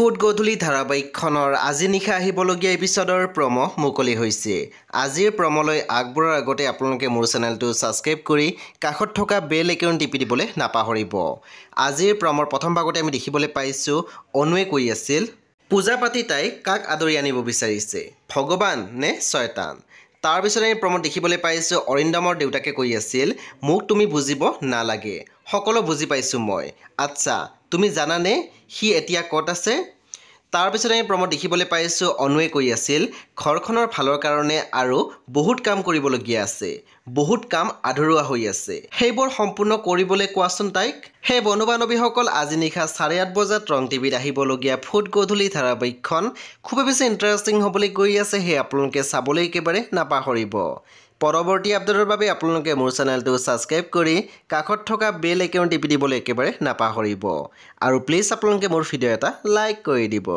Foot গধূলি ধাৰাবাহিকখনৰ আজি নিশা আহিবলগীয়া এপিছডৰ প্ৰম' মুকলি হৈছে। আজিৰ প্ৰম'লৈ আগবঢ়াৰ আগতে আপোনালোকে মোৰ চেনেলটো ছাবস্ক্ৰাইব কৰি কাষত থকা বেল আইকন টিপি দিবলৈ নাপাহৰিব। আজিৰ প্ৰম'ৰ প্ৰথম ভাগতে আমি দেখিবলৈ পাইছোঁ অনুৱে কৈ আছিল পূজা পাতি তাই কাক আদৰি আনিব বিচাৰিছে, ভগৱান নে শয়তান। তাৰপিছত আমি প্ৰম'ত দেখিবলৈ পাইছোঁ অৰিন্দমৰ দেউতাকে কৈ আছিল মোক তুমি বুজিব নালাগে, সকলো বুজি পাইছোঁ মই। আচ্ছা তুমি জানানে সি এতিয়া ক'ত আছে? তাৰপিছত আমি প্ৰম'ত দেখিবলৈ পাইছোঁ অনুৱে কৈ আছিল ঘৰখনৰ ভালৰ কাৰণে আৰু বহুত কাম কৰিবলগীয়া আছে, বহুত কাম আধৰুৱা হৈ আছে, সেইবোৰ সম্পূৰ্ণ কৰিবলৈ কোৱাচোন তাইক। সেই বন্ধু বান্ধৱীসকল আজি নিশা 8:30 বজাত ৰং টিভিত আহিবলগীয়া ফুট গধূলি ধাৰাবাহিকখন খুবেই বেছি ইণ্টাৰেষ্টিং হ'বলৈ গৈ আছে, সেই আপোনালোকে চাবলৈ একেবাৰে নাপাহৰিব। পৰৱৰ্তী আপডেটৰ বাবে আপোনালোকে মোৰ চেনেলটো ছাবস্ক্ৰাইব কৰি কাষত থকা বেল আইকন টিপি দিবলৈ একেবাৰে নাপাহৰিব আৰু প্লিজ আপোনালোকে মোৰ ভিডিঅ' এটা লাইক কৰি দিব।